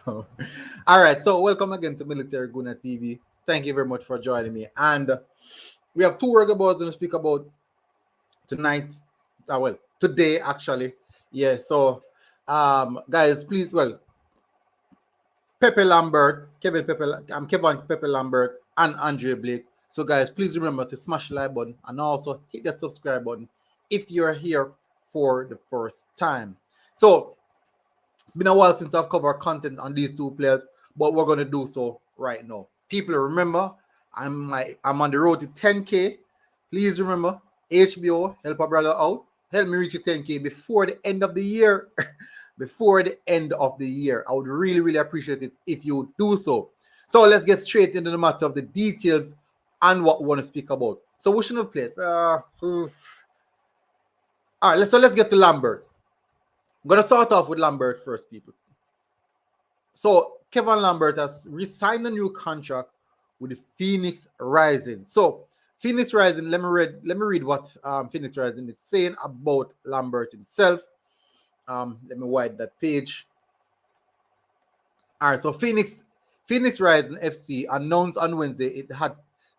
All right, so welcome again to Military Guna TV. Thank you very much for joining me. And we have two Reggae Boyz to speak about tonight. Today actually. Yeah, so guys, please, Pepe Lambert, Kevon Pepe Lambert, and Andre Blake. So, guys, please remember to smash the like button and also hit that subscribe button if you're here for the first time. So, it's been a while since I've covered content on these two players, but we're going to do so right now. People, remember, I'm on the road to 10K. Please remember, HBO, help a brother out. Help me reach a 10K before the end of the year. Before the end of the year. I would really, really appreciate it if you do so. So let's get straight into the matter of the details and what we want to speak about. So we should have played. All right, let's get to Lambert. I'm going to start off with Lambert first, people. So Kevon Lambert has re-signed a new contract with the Phoenix Rising. So Phoenix Rising, let me read what Phoenix Rising is saying about Lambert himself. Let me widen that page. All right, so Phoenix Rising FC announced on Wednesday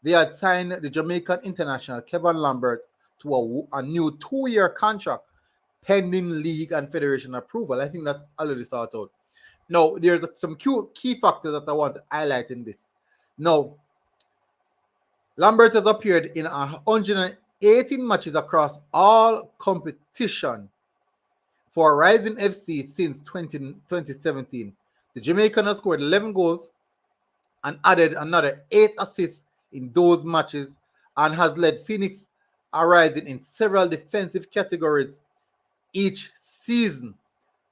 they had signed the Jamaican international Kevon Lambert to a new 2-year contract pending league and federation approval. I think that's already sorted out. Now, there's some key factors that I want to highlight in this. Now, Lambert has appeared in 118 matches across all competition for Rising FC since 2017. The Jamaican has scored 11 goals and added another 8 assists in those matches and has led Phoenix Rising in several defensive categories each season.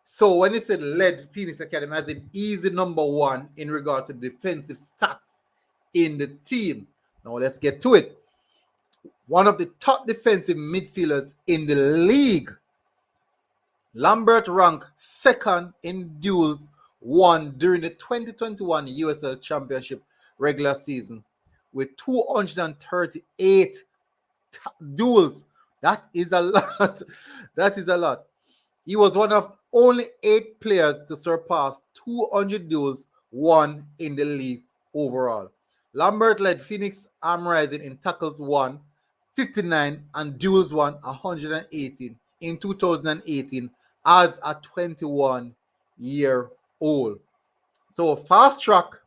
So when he said led Phoenix Academy as an easy number one in regards to defensive stats in the team. Now let's get to it. One of the top defensive midfielders in the league. Lambert ranked second in duels won during the 2021 USL Championship regular season with 238 duels. That is a lot. That is a lot. He was one of only 8 players to surpass 200 duels won in the league overall. Lambert led Phoenix Rising in tackles won 59 and duels won 118 in 2018 as a 21-year-old. So fast track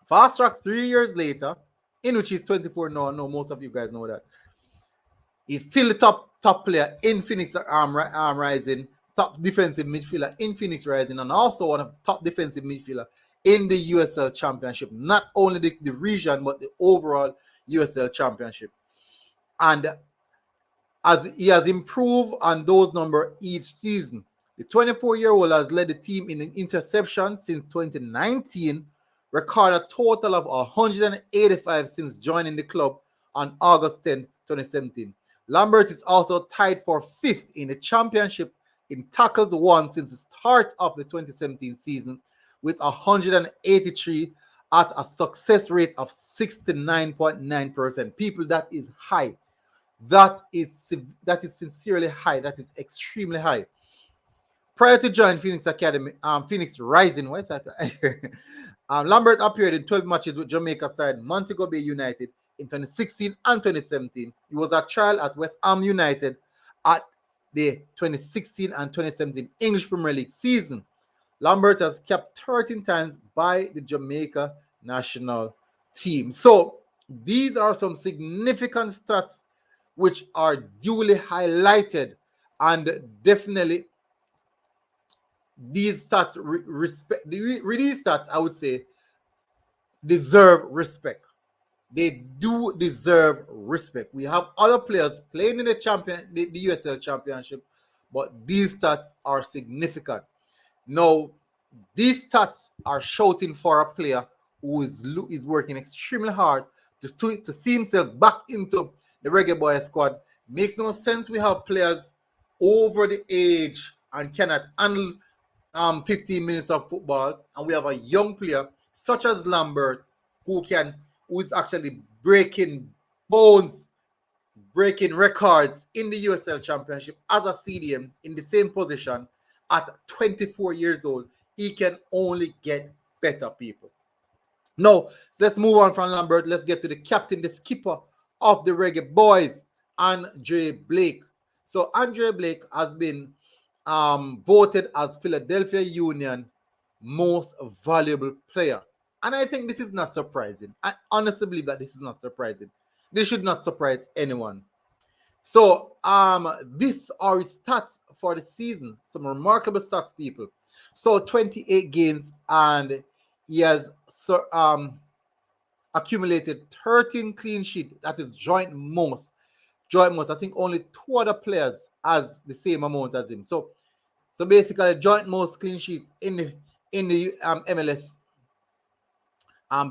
3 years later, in which he's 24 now. No, most of you guys know that. He's still the top player in Phoenix Rising, top defensive midfielder in Phoenix Rising, and also one of the top defensive midfielder in the USL Championship. Not only the region, but the overall USL Championship. And as he has improved on those numbers each season. The 24-year-old has led the team in interception since 2019, recorded a total of 185 since joining the club on August 10, 2017. Lambert is also tied for 5th in the championship in tackles won since the start of the 2017 season with 183 at a success rate of 69.9%. People, that is high. That is sincerely high. That is extremely high. Prior to joining Phoenix Academy, Phoenix Rising, where's that? Lambert appeared in 12 matches with Jamaica side Montego Bay United in 2016 and 2017. He was a trial at West Ham United at the 2016 and 2017 English Premier League season. Lambert has capped 13 times by the Jamaica national team. So these are some significant stats which are duly highlighted, and definitely these stats these stats, I would say, deserve respect. They do deserve respect. We have other players playing in the USL Championship, but these stats are significant. Now, these stats are shouting for a player who is working extremely hard to see himself back into the Reggae Boyz squad. Makes no sense we have players over the age and cannot handle 15 minutes of football, and we have a young player such as Lambert who is actually breaking bones, breaking records in the USL Championship as a CDM in the same position at 24 years old. He can only get better, people. Now, let's move on from Lambert. Let's get to the captain, the skipper of the Reggae Boyz, Andre Blake. So Andre Blake has been voted as Philadelphia Union most valuable player. And I think this is not surprising. I honestly believe that this is not surprising. This should not surprise anyone. So these are his stats for the season. Some remarkable stats, people. So 28 games, and he has accumulated 13 clean sheets. That is joint most. Joint most. I think only 2 other players has the same amount as him. So basically, joint most clean sheet in the MLS.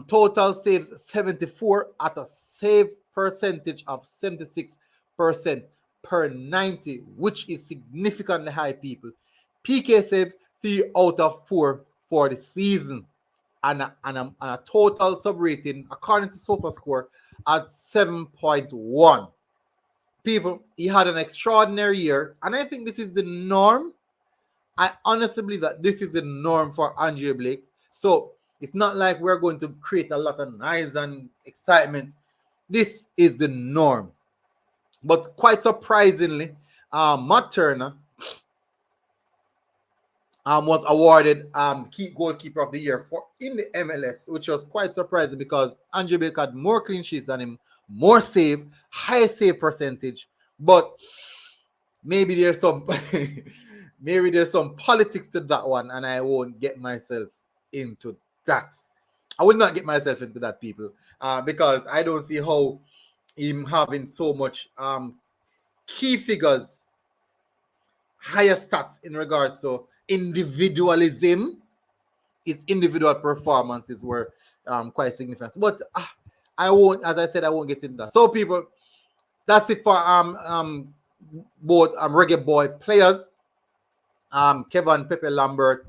Total saves 74 at a save percentage of 76% per 90, which is significantly high, people. PK save 3 out of 4 for the season, and a total sub rating according to SofaScore at 7.1. People, he had an extraordinary year, and I think this is the norm. I honestly believe that this is the norm for Andre Blake. So it's not like we're going to create a lot of noise and excitement. This is the norm. But quite surprisingly, Matt Turner was awarded goalkeeper of the year in the MLS, which was quite surprising because Andre Blake had more clean sheets than him, more save, high save percentage. But maybe there's some maybe there's some politics to that one, and I won't get myself into that. I would not get myself into that, people, because I don't see how him having so much key figures, higher stats in regards to individualism. His individual performances were quite significant. But I won't, as I said, I won't get into that. So, people, that's it for both Reggae Boy players. Kevon Pepe Lambert,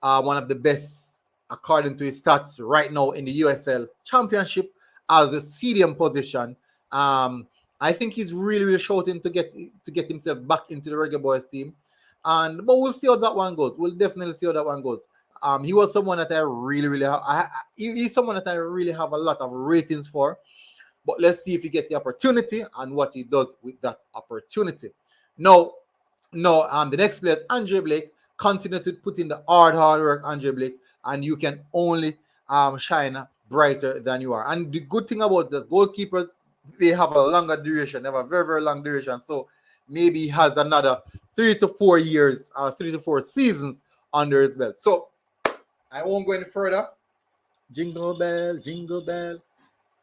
one of the best according to his stats right now in the USL Championship as a CDM position. I think he's really shouting to get himself back into the Reggae Boyz team. But we'll see how that one goes. We'll definitely see how that one goes. He was someone that I really have. He's someone that I really have a lot of ratings for. But let's see if he gets the opportunity and what he does with that opportunity. No, the next player is Andre Blake. Continue to put in the hard work, Andre Blake, and you can only shine brighter than you are. And the good thing about the goalkeepers, they have a longer duration. They have a very long duration. So maybe he has another 3 to 4 years, 3 to 4 seasons under his belt. So I won't go any further. Jingle bell, jingle bell.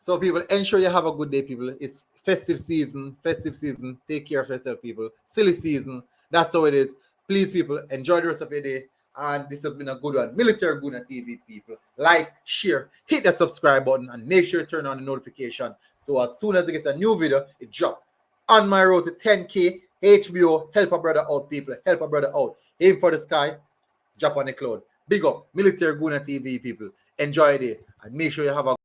So people, ensure you have a good day, people. It's festive season. Take care of yourself, people. Silly season. That's how it is. Please, people, enjoy the rest of your day. And this has been a good one. Military Guna TV, people. Like, share, hit the subscribe button, and make sure you turn on the notification. So as soon as I get a new video, it drops. On my road to 10K, HBO, help a brother out, people. Help a brother out. Aim for the sky, drop on the cloud. Big up, Military Guna TV, people. Enjoy your day, and make sure you have a